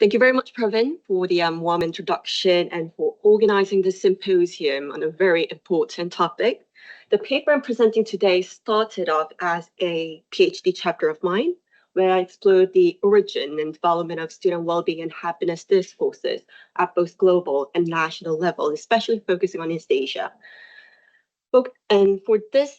Thank you very much, Pravin, for the warm introduction and for organizing this symposium on a very important topic. The paper I'm presenting today started off as a PhD chapter of mine, where I explored the origin and development of student well-being and happiness discourses at both global and national level, especially focusing on East Asia. And for this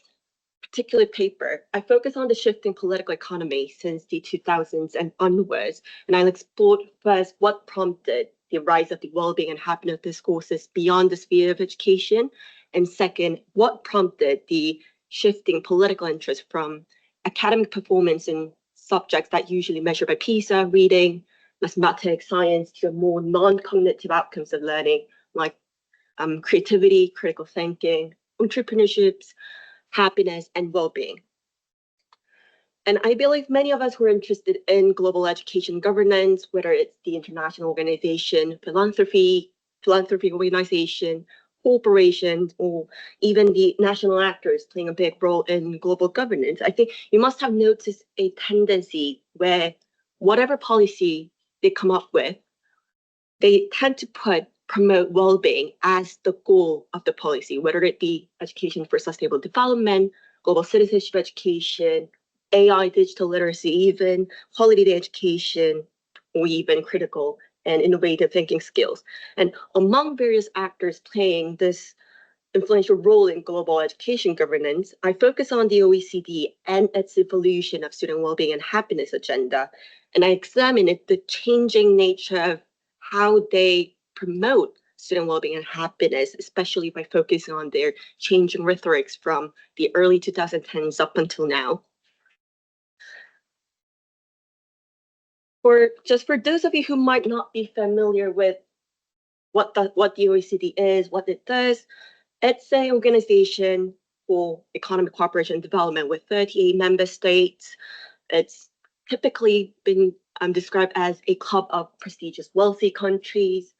particular paper, I focus on the shifting political economy since the 2000s and onwards, and I'll explore first what prompted the rise of the well-being and happiness discourses beyond the sphere of education, and second, what prompted the shifting political interest from academic performance in subjects that usually measure by PISA, reading, mathematics, science, to more non-cognitive outcomes of learning, like creativity, critical thinking, entrepreneurships, happiness, and well-being. And I believe many of us who are interested in global education governance, whether it's the international organization, philanthropy organization, corporations, or even the national actors playing a big role in global governance, I think you must have noticed a tendency where whatever policy they come up with, they tend to promote well-being as the goal of the policy, whether it be education for sustainable development, global citizenship education, AI, digital literacy, even holiday education, or even critical and innovative thinking skills. And among various actors playing this influential role in global education governance, I focus on the OECD and its evolution of student well-being and happiness agenda. And I examine the changing nature of how they promote student well-being and happiness, especially by focusing on their changing rhetorics from the early 2010s up until now. For those of you who might not be familiar with what the OECD is, what it does, it's an organization for economic cooperation and development with 38 member states. It's typically been described as a club of prestigious wealthy countries,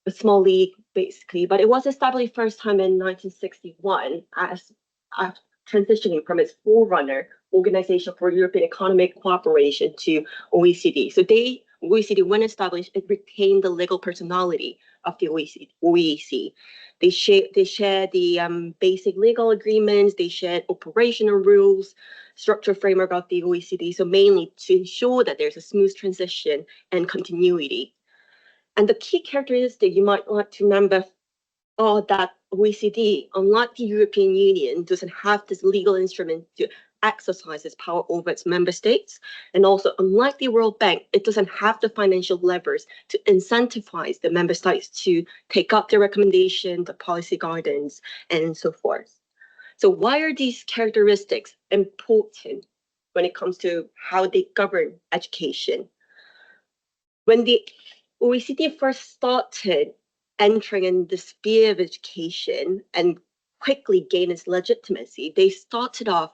a small league basically, but it was established first time in 1961 as transitioning from its forerunner, Organization for European Economic Cooperation, to OECD. So OECD, when established, it retained the legal personality of the OECD. They share the basic legal agreements, they share operational rules, structure framework of the OECD, so mainly to ensure that there's a smooth transition and continuity. And the key characteristic you might want to remember are that OECD, unlike the European Union, doesn't have this legal instrument to exercise its power over its member states. And also, unlike the World Bank, it doesn't have the financial levers to incentivize the member states to take up their recommendation, the policy guidance, and so forth. So why are these characteristics important when it comes to how they govern education? When the OECD first started entering in the sphere of education and quickly gained its legitimacy, they started off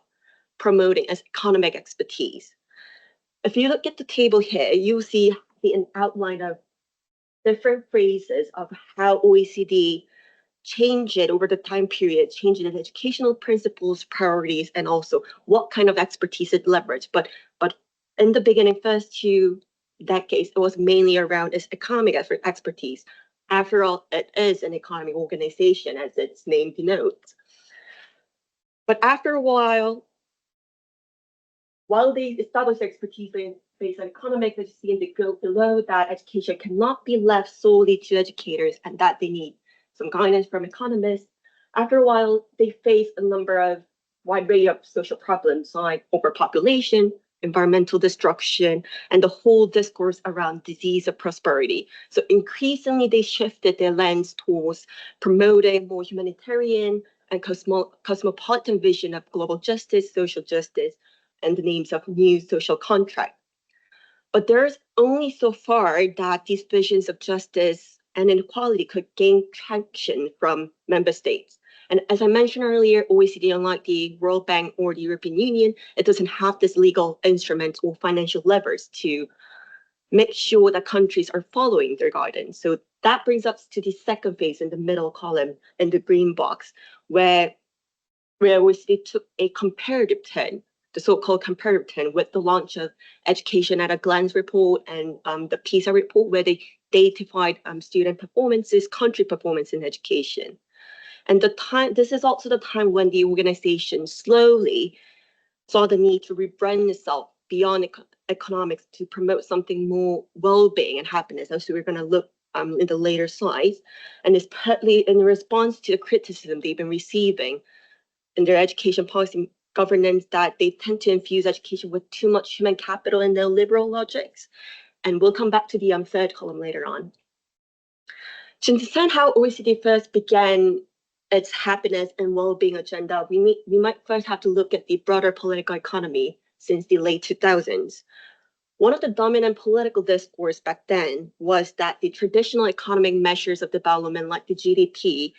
promoting as economic expertise. If you look at the table here, you'll see an outline of different phrases of how OECD changed it over the time period, changing its educational principles, priorities, and also what kind of expertise it leveraged. But in the beginning, first 2 decades, it was mainly around its economic expertise. After all, it is an economic organization, as its name denotes. But after a while they established expertise based on economics, as you see in the graph below, that education cannot be left solely to educators and that they need some guidance from economists. After a while, they face a number of wide range of social problems like overpopulation, environmental destruction, and the whole discourse around disease of prosperity. So increasingly, they shifted their lens towards promoting more humanitarian and cosmopolitan vision of global justice, social justice, and the names of new social contract. But there's only so far that these visions of justice and inequality could gain traction from member states. And as I mentioned earlier, OECD, unlike the World Bank or the European Union, it doesn't have this legal instrument or financial levers to make sure that countries are following their guidance. So that brings us to the second phase in the middle column in the green box, where OECD took a comparative turn the so-called comparison with the launch of Education at a Glance report and the PISA report, where they datified student performances, country performance in education. And this is also the time when the organization slowly saw the need to rebrand itself beyond economics to promote something more well-being and happiness, as we're going to look in the later slides. And it's partly in response to the criticism they've been receiving in their education policy governance that they tend to infuse education with too much human capital and neoliberal logics. And we'll come back to the third column later on. To understand how OECD first began its happiness and well-being agenda, we might first have to look at the broader political economy since the late 2000s. One of the dominant political discourse back then was that the traditional economic measures of development, like the GDP,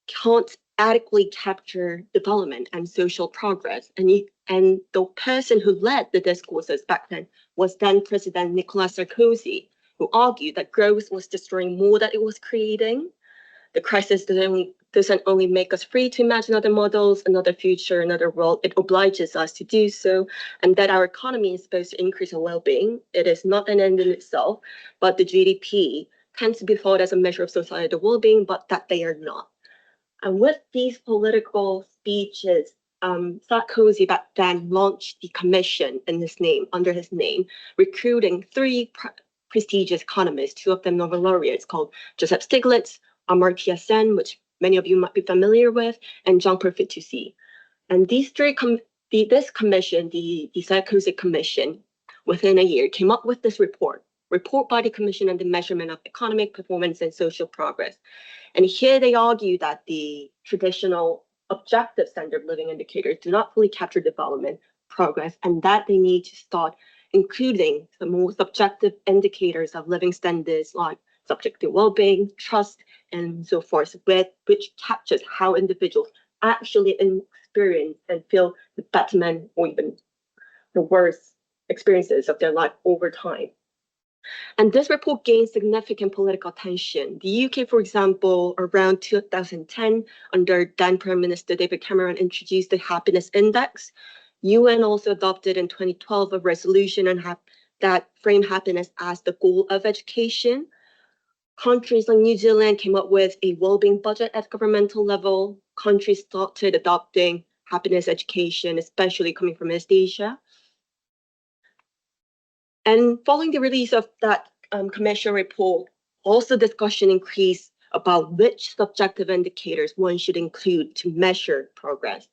can't adequately capture development and social progress. And the person who led the discourses back then was then President Nicolas Sarkozy, who argued that growth was destroying more than it was creating. The crisis doesn't only make us free to imagine other models, another future, another world, it obliges us to do so, and that our economy is supposed to increase our well-being. It is not an end in itself, but the GDP tends to be thought as a measure of societal well-being, but that they are not. And with these political speeches, Sarkozy back then launched the commission under his name, recruiting three prestigious economists, two of them Nobel laureates, called Joseph Stiglitz, Amartya Sen, which many of you might be familiar with, and Jean-Paul Fitoussi. And these three, this commission, the Sarkozy Commission, within a year came up with this report by the Commission on the Measurement of Economic Performance and Social Progress. And here they argue that the traditional objective standard of living indicators do not fully capture development progress, and that they need to start including the more subjective indicators of living standards like subjective well-being, trust, and so forth, which captures how individuals actually experience and feel the betterment or even the worst experiences of their life over time. And this report gained significant political attention. The UK, for example, around 2010, under then Prime Minister David Cameron, introduced the Happiness Index. UN also adopted in 2012 a resolution that framed happiness as the goal of education. Countries like New Zealand came up with a well-being budget at governmental level. Countries started adopting happiness education, especially coming from East Asia. And following the release of that commission report, also discussion increased about which subjective indicators one should include to measure progress.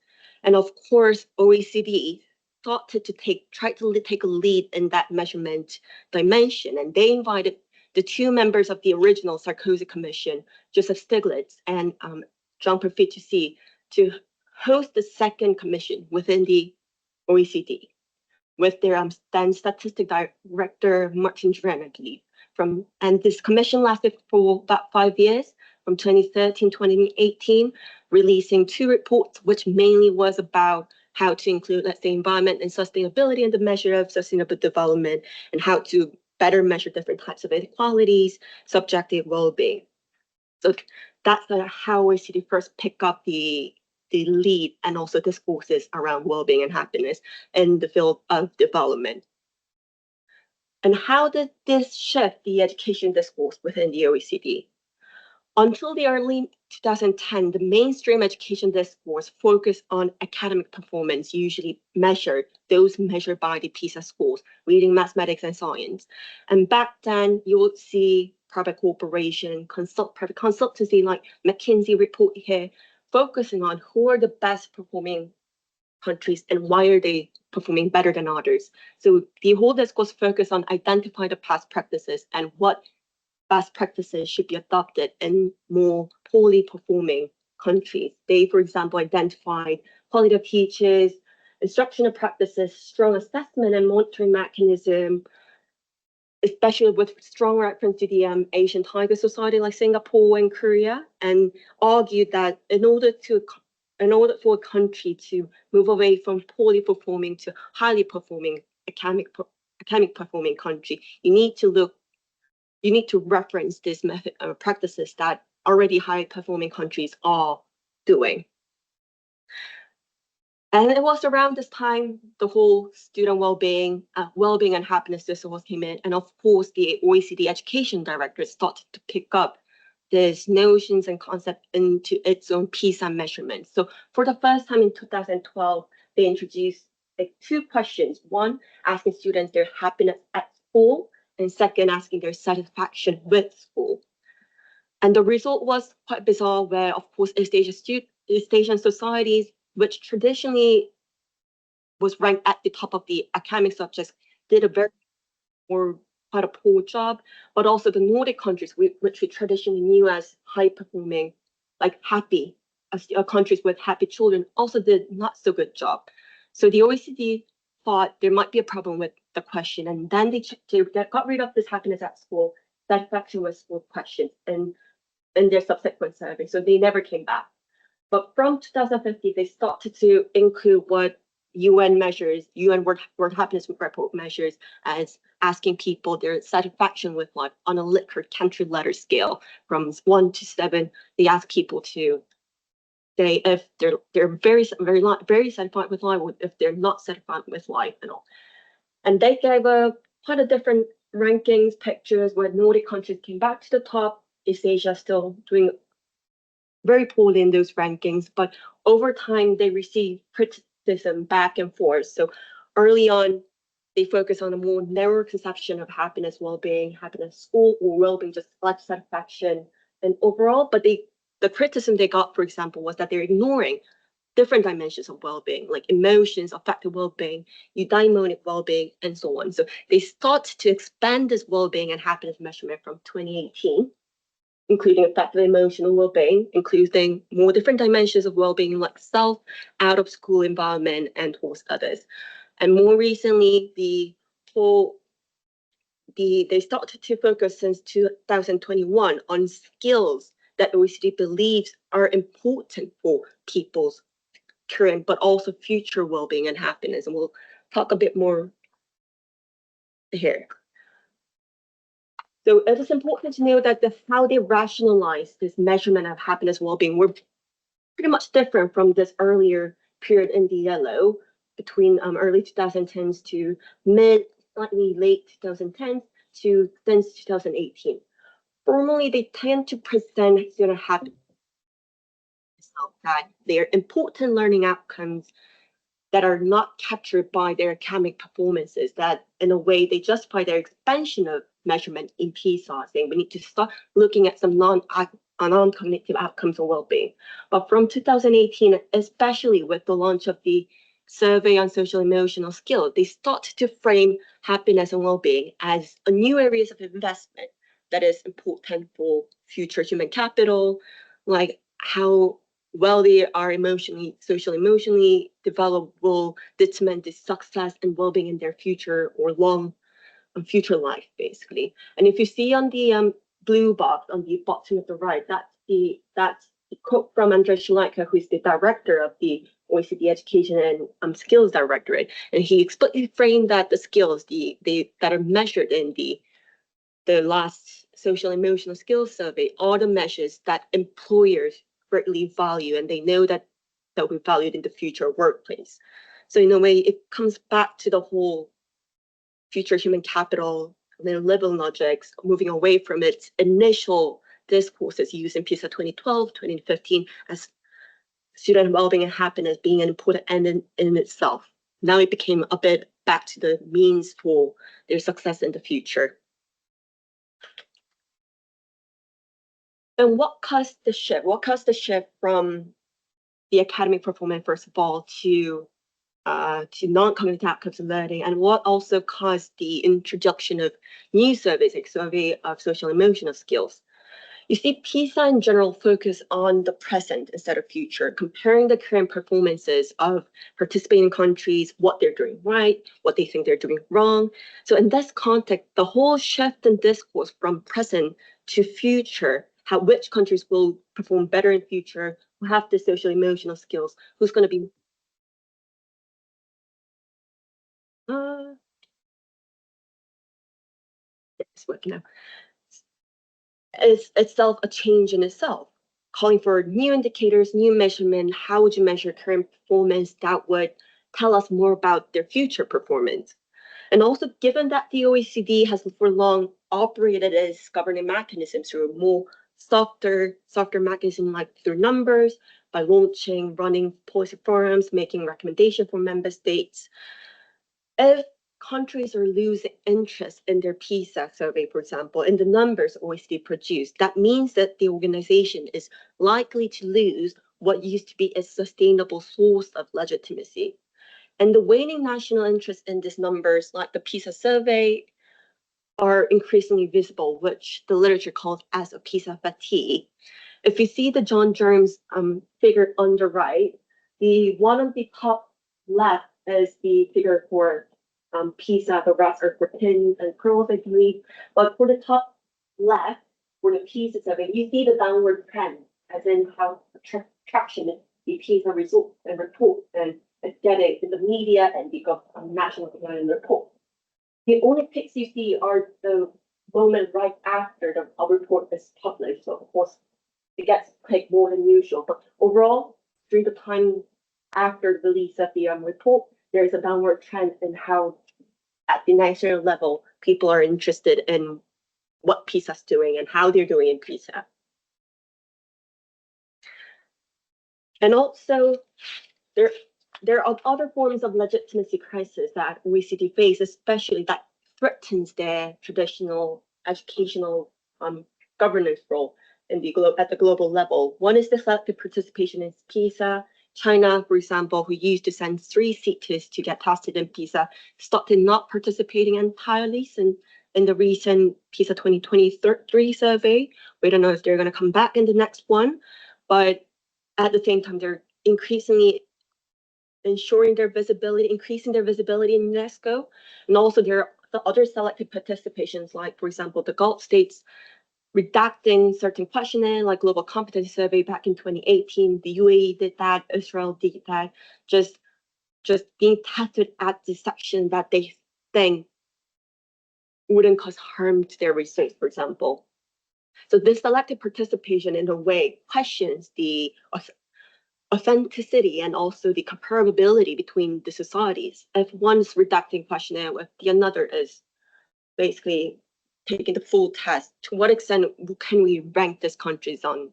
And of course, OECD tried to take a lead in that measurement dimension, and they invited the two members of the original Sarkozy Commission, Joseph Stiglitz and Jean-Paul Fitoussi, to host the second commission within the OECD, with their then statistic director, Martin Dren, I believe. And this commission lasted for about 5 years, from 2013 to 2018, releasing two reports, which mainly was about how to include, let's say, environment and sustainability in the measure of sustainable development, and how to better measure different types of inequalities, subjective well-being. So that's how OECD first pick up the lead and also discourses around well-being and happiness in the field of development. And how did this shift the education discourse within the OECD? Until the early 2010, the mainstream education discourse focused on academic performance, usually those measured by the PISA scores, reading, mathematics, and science. And back then, you would see private corporation, private consultancy like McKinsey report here, focusing on who are the best performing countries and why are they performing better than others. So the whole discourse focused on identifying the past practices and what best practices should be adopted in more poorly performing countries. They, for example, identified quality of teachers, instructional practices, strong assessment and monitoring mechanism, especially with strong reference to the Asian Tiger Society like Singapore and Korea, and argued that in order for a country to move away from poorly performing to highly performing academic performing country, you need to reference these practices that already high performing countries are doing. And it was around this time the whole student well-being and happiness discourse came in, and of course the OECD education directors started to pick up these notions and concepts into its own PISA measurement. So for the first time in 2012, they introduced like two questions: one, asking students their happiness at school, and second, asking their satisfaction with school. And the result was quite bizarre, where of course East Asian societies, which traditionally was ranked at the top of the academic subjects, did a very or quite a poor job, but also the Nordic countries, which we traditionally knew as high performing, like happy, countries with happy children, also did not so good job. So the OECD thought there might be a problem with the question, and then they got rid of this happiness at school, satisfaction with school questions, and in their subsequent survey. So they never came back. But from 2015, they started to include what UN measures, UN World Happiness Report measures, as asking people their satisfaction with life on a Likert country letter scale from 1 to 7. They ask people to say if they're very satisfied with life, or if they're not satisfied with life and all. And they gave a quite a different rankings pictures where Nordic countries came back to the top. East Asia still doing very poorly in those rankings, but over time they receive criticism back and forth. So early on, they focus on a more narrow conception of happiness, well-being, happiness, school, or well-being, just life satisfaction and overall. But the criticism they got, for example, was that they're ignoring different dimensions of well-being, like emotions, affective well-being, eudaimonic well-being, and so on. So they start to expand this well-being and happiness measurement from 2018, including effective emotional well-being, including more different dimensions of well-being like self, out of school environment, and towards others. And more recently, they started to focus since 2021 on skills that OECD believes are important for people's current but also future well-being and happiness. And we'll talk a bit more here. So it is important to know that how they rationalize this measurement of happiness well-being were pretty much different from this earlier period in the yellow between early 2010s to slightly late 2010s to since 2018. Formally, they tend to present happiness that they are important learning outcomes that are not captured by their academic performances, that in a way they justify their expansion of measurement in PISA, saying we need to start looking at some non-cognitive outcomes of well-being. But from 2018, especially with the launch of the survey on social emotional skills, they start to frame happiness and well-being as a new areas of investment that is important for future human capital, like how well they are social emotionally developed will determine the success and well-being in their future or future life, basically. And if you see on the blue box on the bottom of the right, that's the quote from Andrzej Szulajka, who is the director of the OECD Education and Skills Directorate, and he explicitly framed that the skills that are measured in the last social emotional skills survey are the measures that employers greatly value, and they know that will be valued in the future workplace. So in a way, it comes back to the whole future human capital liberal logics, moving away from its initial discourses used in PISA 2012, 2015 as student well-being and happiness being an important end in itself. Now it became a bit back to the means for their success in the future. And what caused the shift? What caused the shift from the academic performance, first of all, to non-cognitive outcomes of learning, and what also caused the introduction of new surveys, like survey of social emotional skills? You see, PISA in general focus on the present instead of future, comparing the current performances of participating countries, what they're doing right, what they think they're doing wrong. So in this context, the whole shift in discourse from present to future, which countries will perform better in future, who have the social emotional skills, who's going to be it's working now, is itself a change in itself. calling for new indicators, new measurement. How would you measure current performance that would tell us more about their future performance? And also, given that the OECD has for long operated its governing mechanisms through more softer mechanism like through numbers, by launching, running policy forums, making recommendations for member states. If countries are losing interest in their PISA survey, for example, in the numbers OECD produced, that means that the organization is likely to lose what used to be a sustainable source of legitimacy. And the waning national interest in these numbers, like the PISA survey, are increasingly visible, which the literature calls as a PISA fatigue. If you see the John Germs figure on the right, the one on the top left is the figure for PISA, the rest are for pins and pearls, I believe. But for the top left, for the PISA survey, you see the downward trend, as in how traction the PISA results and report and get it in the media and the national government report. The only pics you see are the moment right after the report is published. So of course, it gets clicked more than usual. But overall, during the time after the release of the report, there is a downward trend in how, at the national level, people are interested in what PISA is doing and how they're doing in PISA. And also, there are other forms of legitimacy crisis that OECD face, especially that threatens their traditional educational governance role in at the global level. One is the selective participation in PISA. China, for example, who used to send 3 cities to get tested in PISA, started not participating entirely in the recent PISA 2023 survey. We don't know if they're going to come back in the next one, but at the same time, they're increasingly increasing their visibility in UNESCO. And also there are the other selective participations, like, for example, the Gulf states redacting certain questionnaire, like Global Competency Survey back in 2018. The UAE did that, Israel did that, just being tested at the section that they think wouldn't cause harm to their research, for example. So this selective participation, in a way, questions the authenticity and also the comparability between the societies. If one's redacting questionnaire, if the another is basically taking the full test, to what extent can we rank these countries on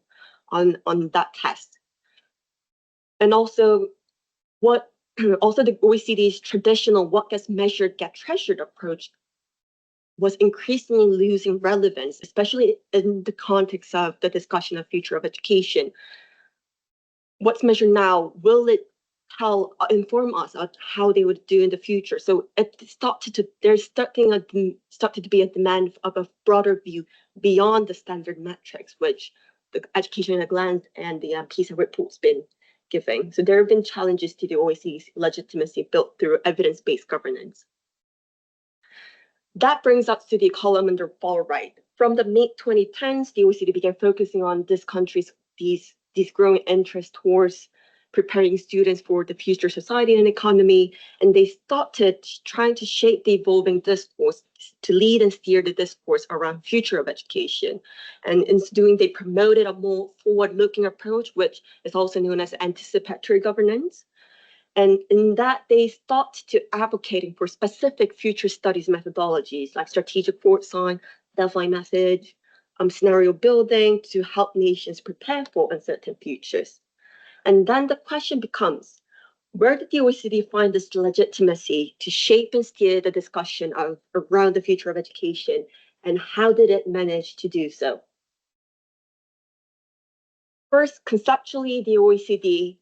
that test? And also, also the OECD's traditional what gets measured get treasured approach was increasingly losing relevance, especially in the context of the discussion of future of education. What's measured now, will it inform us of how they would do in the future? So there's started to be a demand of a broader view beyond the standard metrics, which the Education at a Glance and the PISA report's been giving. So there have been challenges to the OECD's legitimacy built through evidence-based governance. That brings us to the column on the far right. From the mid-2010s, the OECD began focusing on this country's these growing interest towards preparing students for the future society and economy, and they started trying to shape the evolving discourse to lead and steer the discourse around future of education. And in so doing, they promoted a more forward-looking approach, which is also known as anticipatory governance. And in that, they started to advocating for specific future studies methodologies like strategic foresight, Delphi method, scenario building to help nations prepare for uncertain futures. And then the question becomes, where did the OECD find this legitimacy to shape and steer the discussion around the future of education, and how did it manage to do so? First, conceptually, the OECD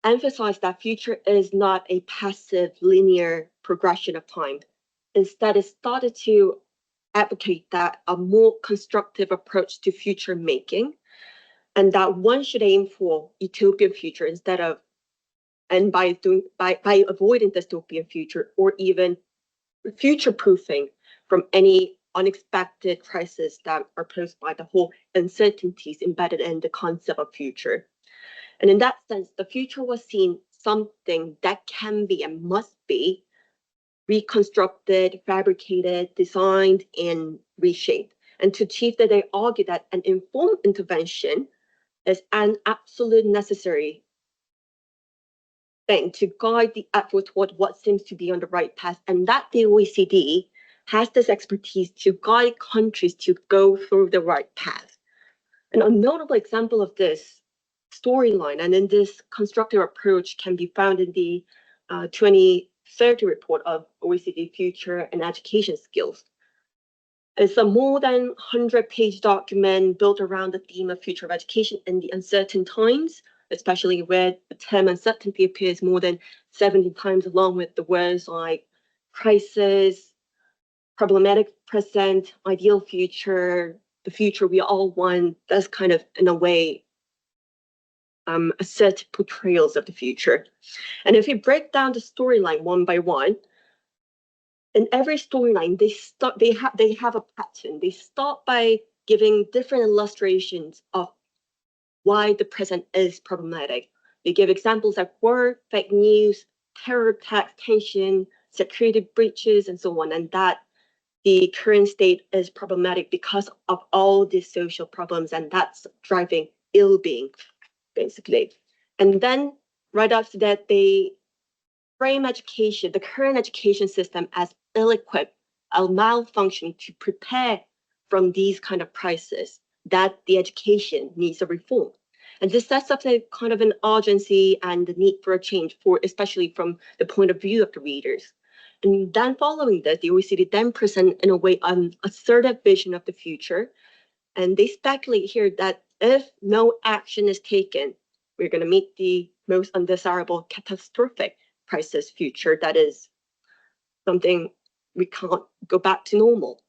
emphasized that future is not a passive linear progression of time. Instead, it started to advocate that a more constructive approach to future making, and that one should aim for utopian future instead of, and by avoiding dystopian future, or even future proofing from any unexpected crises that are posed by the whole uncertainties embedded in the concept of future. And in that sense, the future was seen something that can be and must be reconstructed, fabricated, designed, and reshaped. And to achieve that, they argue that an informed intervention is an absolute necessary thing to guide the effort toward what seems to be on the right path, and that the OECD has this expertise to guide countries to go through the right path. And a notable example of this storyline and in this constructive approach can be found in the 2030 report of OECD Future and Education Skills. It's a more than 100-page document built around the theme of future of education in the uncertain times, especially where the term uncertainty appears more than 70 times, along with the words like crisis, problematic present, ideal future, the future we all want. That's kind of, in a way, a set portrayals of the future. And if you break down the storyline one by one, in every storyline, they have a pattern. They start by giving different illustrations of why the present is problematic. They give examples like war, fake news, terror attacks, tension, security breaches, and so on, and that the current state is problematic because of all these social problems, and that's driving ill-being, basically. And then right after that, they frame education, the current education system, as ill-equipped, a malfunction to prepare from these kind of crises, that the education needs a reform. And this sets up a kind of an urgency and the need for a change, for especially from the point of view of the readers. And then following this, the OECD then present in a way an assertive vision of the future. And they speculate here that if no action is taken, we're going to meet the most undesirable catastrophic crisis future, that is something we can't go back to normal.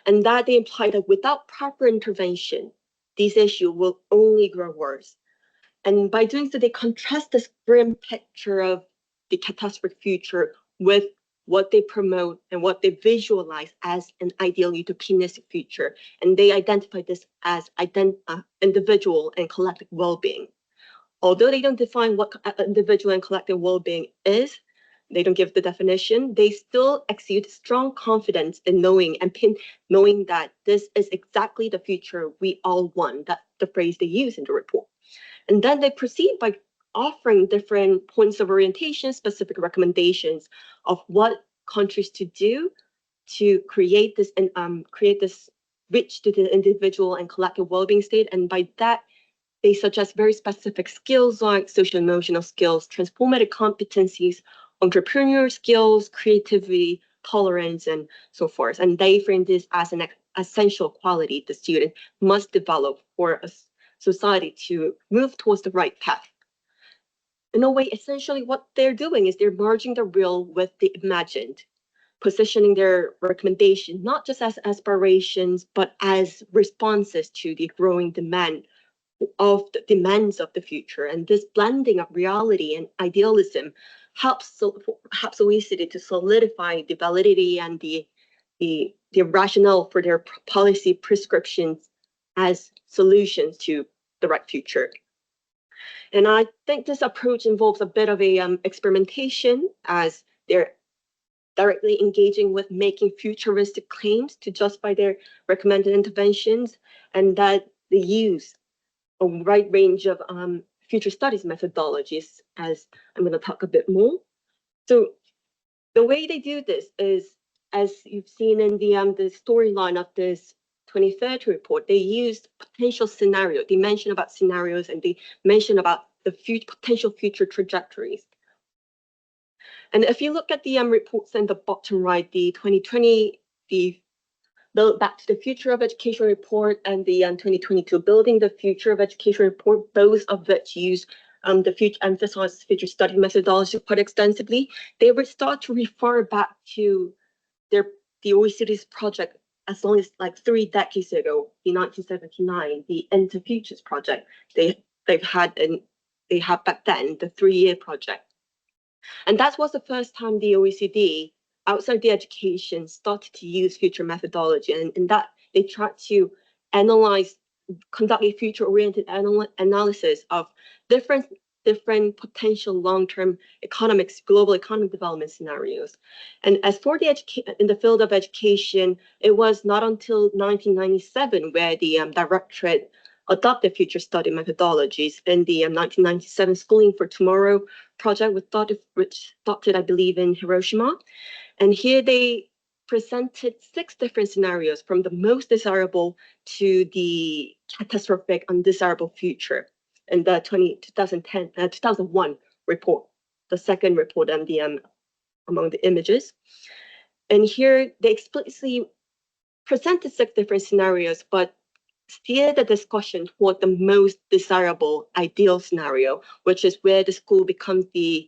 And that they imply that without proper intervention, these issues will only grow worse. And by doing so, they contrast this grim picture of the catastrophic future with what they promote and what they visualize as an ideal utopianistic future. And they identify this as individual and collective well-being. Although they don't define what individual and collective well-being is, they don't give the definition, they still exude strong confidence in knowing that this is exactly the future we all want. That's the phrase they use in the report. And then they proceed by offering different points of orientation, specific recommendations of what countries to do to create this reach to the individual and collective well-being state. And by that, they suggest very specific skills like social emotional skills, transformative competencies, entrepreneurial skills, creativity, tolerance, and so forth. And they frame this as an essential quality the student must develop for a society to move towards the right path. In a way, essentially what they're doing is they're merging the real with the imagined, positioning their recommendation not just as aspirations, but as responses to the growing demand of the demands of the future. And this blending of reality and idealism helps OECD to solidify the validity and the rationale for their policy prescriptions as solutions to the right future. And I think this approach involves a bit of a experimentation, as they're directly engaging with making futuristic claims to justify their recommended interventions, and that they use a wide range of future studies methodologies, as I'm going to talk a bit more. So the way they do this is, as you've seen in the storyline of this 2030 report, they used potential scenario. They mention about scenarios and they mention about the potential future trajectories. And if you look at the reports in the bottom right, the 2020, the Build Back to the Future of Education report, and the 2022 Building the Future of Education report, both of which use emphasize future study methodology quite extensively. They would start to refer back to the OECD's project as long as like 3 decades ago, the 1979, the Into Futures project. They had back then the 3-year project. And that was the first time the OECD outside the education started to use future methodology, and in that they tried to conduct a future-oriented analysis of different potential long-term global economic development scenarios. And as for in the field of education, it was not until 1997 where the directorate adopted future study methodologies in the 1997 Schooling for Tomorrow project, which started, I believe, in Hiroshima. And here they presented 6 different scenarios from the most desirable to the catastrophic, undesirable future in the 2001 report, the second report among the images. And here they explicitly presented 6 different scenarios, but steer the discussion toward the most desirable ideal scenario, which is where the school becomes the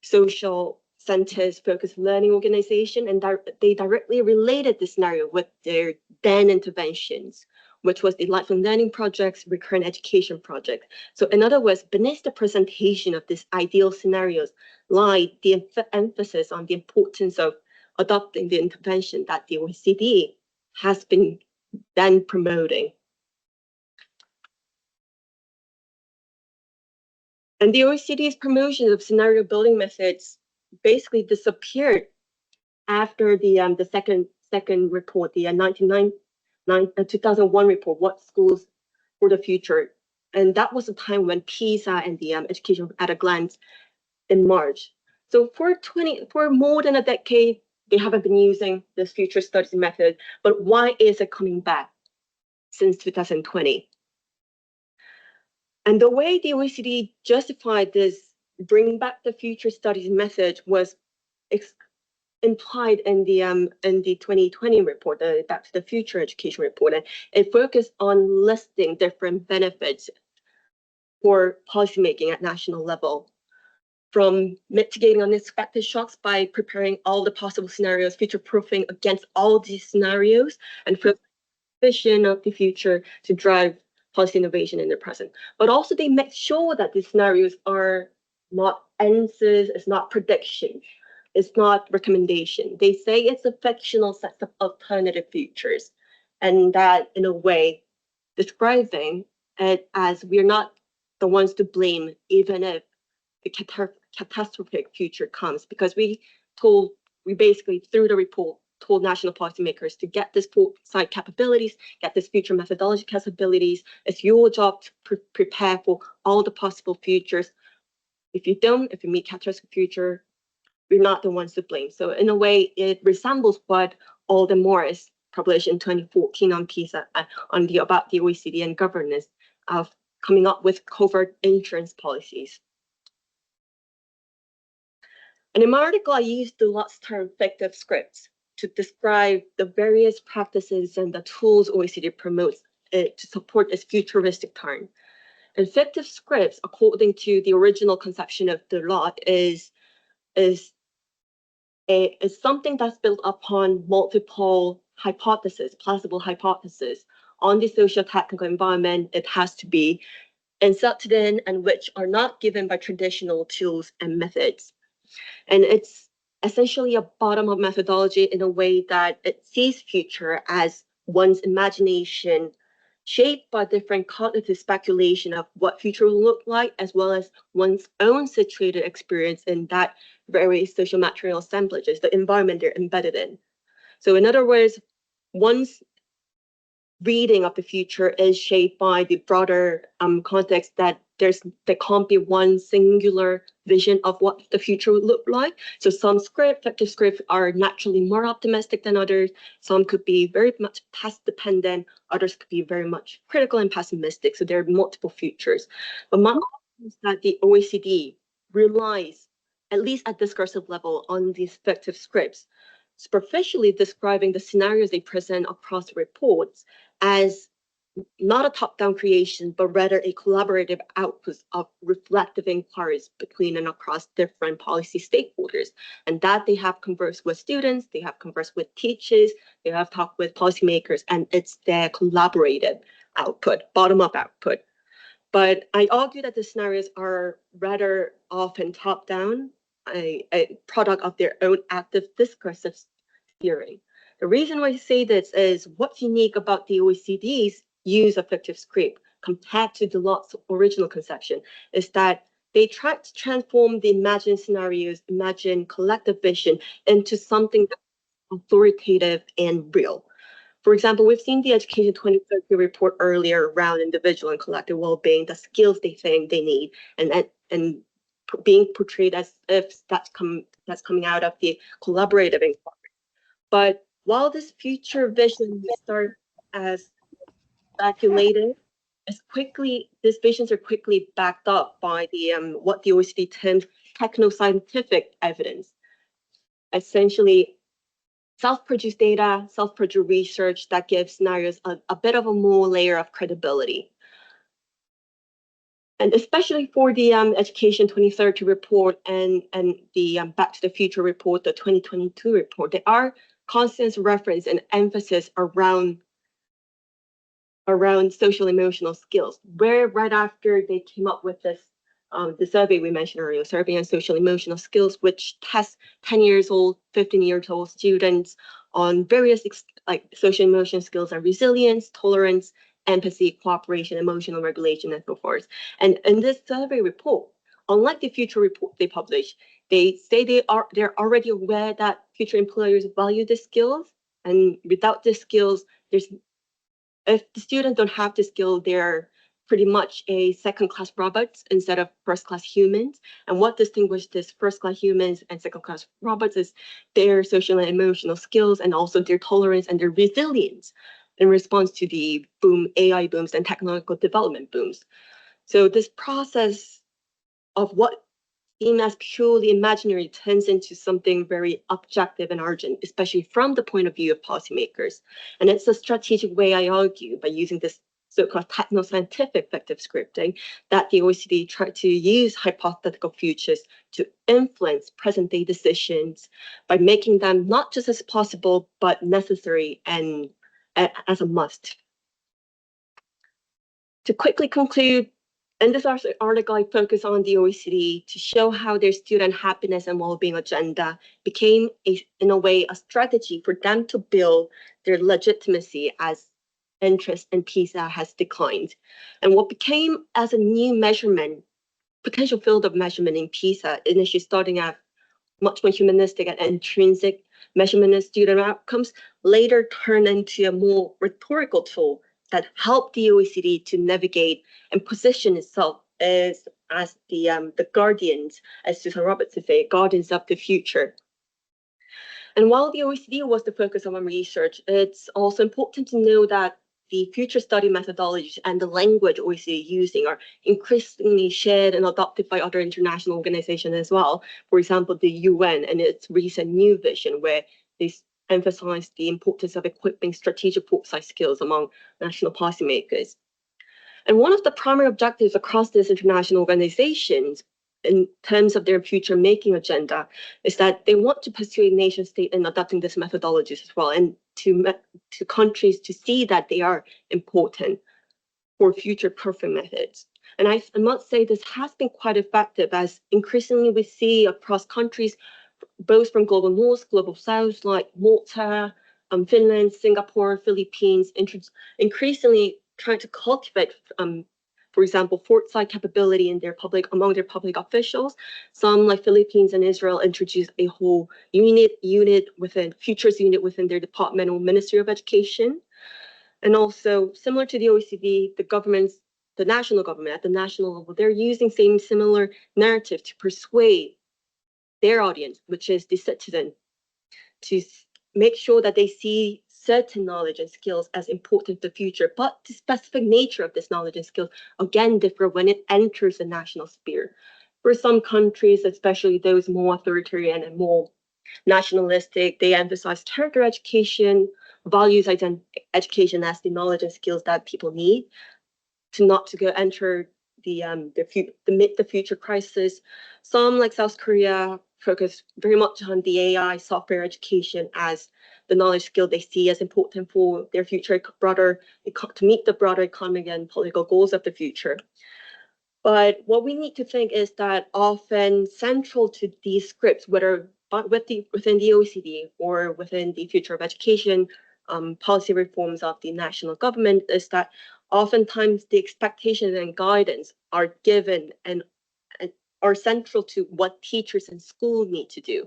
social centers focused learning organization, and they directly related the scenario with their then interventions, which was the lifelong learning projects, recurrent education project. So in other words, beneath the presentation of these ideal scenarios lied the emphasis on the importance of adopting the intervention that the OECD has been then promoting. And the OECD's promotion of scenario building methods basically disappeared after the second report, the 2001 report, What Schools for the Future. And that was the time when PISA and the Education at a Glance emerged. So for more than a decade, they haven't been using this future studies method, but why is it coming back since 2020? And the way the OECD justified this bringing back the future studies method was implied in the 2020 report, the Back to the Future Education report, and it focused on listing different benefits for policymaking at national level, from mitigating unexpected shocks by preparing all the possible scenarios, future-proofing against all these scenarios, and vision of the future to drive policy innovation in the present. But also they make sure that these scenarios are not answers, it's not prediction, it's not recommendation. They say it's a fictional set of alternative futures, and that in a way describing it as we're not the ones to blame, even if the catastrophic future comes, because we basically through the report told national policymakers to get this foresight capabilities, get this future methodology capabilities. It's your job to prepare for all the possible futures. If you don't, if you meet catastrophic future, we're not the ones to blame. So in a way, it resembles what Alden Morris published in 2014 on PISA, about the OECD and governance of coming up with covert insurance policies. And in my article, I used the last term fictive scripts to describe the various practices and the tools OECD promotes to support its futuristic turn. And fictive scripts, according to the original conception of the law, is something that's built upon multiple hypotheses, plausible hypotheses on the social technical environment it has to be inserted in, and which are not given by traditional tools and methods. And it's essentially a bottom-up methodology in a way that it sees future as one's imagination shaped by different cognitive speculation of what future will look like, as well as one's own situated experience in that very social material assemblages, the environment they're embedded in. So in other words, one's reading of the future is shaped by the broader context that there can't be one singular vision of what the future would look like. So some fictive scripts are naturally more optimistic than others. Some could be very much past dependent. Others could be very much critical and pessimistic. So there are multiple futures. But my argument is that the OECD relies, at least at discursive level, on these fictive scripts, superficially describing the scenarios they present across the reports as not a top-down creation, but rather a collaborative output of reflective inquiries between and across different policy stakeholders. And that they have conversed with students, they have conversed with teachers, they have talked with policymakers, and it's their collaborative output, bottom-up output. But I argue that the scenarios are rather often top-down, a product of their own active discursive theory. The reason why I say this is what's unique about the OECD's use of fictive script compared to Delotte's original conception is that they tried to transform the imagined scenarios, imagined collective vision into something that's authoritative and real. For example, we've seen the Education 2030 report earlier around individual and collective well-being, the skills they think they need, and being portrayed as if that's coming out of the collaborative inquiry. But while this future vision may start as speculative, these visions are quickly backed up by the what the OECD terms techno-scientific evidence, essentially self-produced data, self-produced research that gives scenarios a bit of a more layer of credibility. And especially for the Education 2030 report and the Back to the Future report, the 2022 report, there are constant reference and emphasis around social emotional skills, where right after they came up with this, the survey we mentioned earlier, survey on social emotional skills, which tests 10 years old, 15 years old students on various like social emotional skills and resilience, tolerance, empathy, cooperation, emotional regulation, and so forth. And in this survey report, unlike the future report they publish, they say they're already aware that future employers value the skills, and without the skills, if the students don't have the skill, they're pretty much a second-class robots instead of first-class humans. And what distinguishes this first-class humans and second-class robots is their social and emotional skills, and also their tolerance and their resilience in response to the AI booms and technological development booms. So this process of what seem as purely imaginary turns into something very objective and urgent, especially from the point of view of policymakers. And it's a strategic way, I argue, by using this so-called techno-scientific fictive scripting, that the OECD tried to use hypothetical futures to influence present-day decisions by making them not just as possible, but necessary and as a must. To quickly conclude, in this article, I focus on the OECD to show how their student happiness and well-being agenda became, in a way, a strategy for them to build their legitimacy as interest in PISA has declined. And what became as a new measurement, potential field of measurement in PISA, initially starting out much more humanistic and intrinsic measurement of student outcomes, later turned into a more rhetorical tool that helped the OECD to navigate and position itself as the guardians, as Susan Roberts would say, guardians of the future. And while the OECD was the focus of our research, it's also important to know that the future study methodologies and the language OECD is using are increasingly shared and adopted by other international organizations as well. For example, the UN and its recent new vision, where they emphasize the importance of equipping strategic foresight skills among national policymakers. And one of the primary objectives across these international organizations in terms of their future making agenda is that they want to persuade nation state in adopting these methodologies as well, and to countries to see that they are important for future proofing methods. And I must say this has been quite effective, as increasingly we see across countries, both from global north, global south, like Malta, Finland, Singapore, Philippines, increasingly trying to cultivate, for example, foresight capability in among their public officials. Some, like Philippines and Israel, introduced a whole futures unit within their department or Ministry of Education. And also, similar to the OECD, the national government at the national level, they're using similar narrative to persuade their audience, which is the citizen, to make sure that they see certain knowledge and skills as important to the future, but the specific nature of this knowledge and skills again differ when it enters the national sphere. For some countries, especially those more authoritarian and more nationalistic, they emphasize territorial education, values education as the knowledge and skills that people need not to go enter the future crisis. Some, like South Korea, focus very much on the AI software education as the knowledge skill they see as important for their future to meet the broader economic and political goals of the future. But what we need to think is that often central to these scripts, whether within the OECD or within the future of education policy reforms of the national government, is that oftentimes the expectations and guidance are given and are central to what teachers and schools need to do.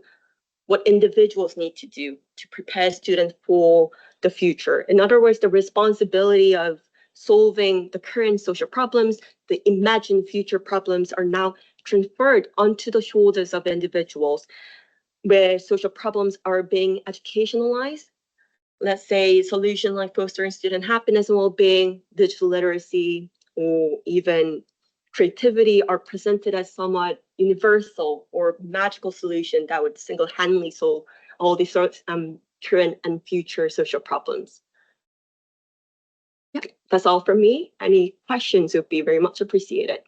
what individuals need to do to prepare students for the future. In other words, the responsibility of solving the current social problems, the imagined future problems are now transferred onto the shoulders of individuals, where social problems are being educationalized. Let's say solutions like fostering student happiness and well-being, digital literacy, or even creativity are presented as somewhat universal or magical solution that would single-handedly solve all these sorts current and future social problems. Yeah, that's all from me. Any questions would be very much appreciated.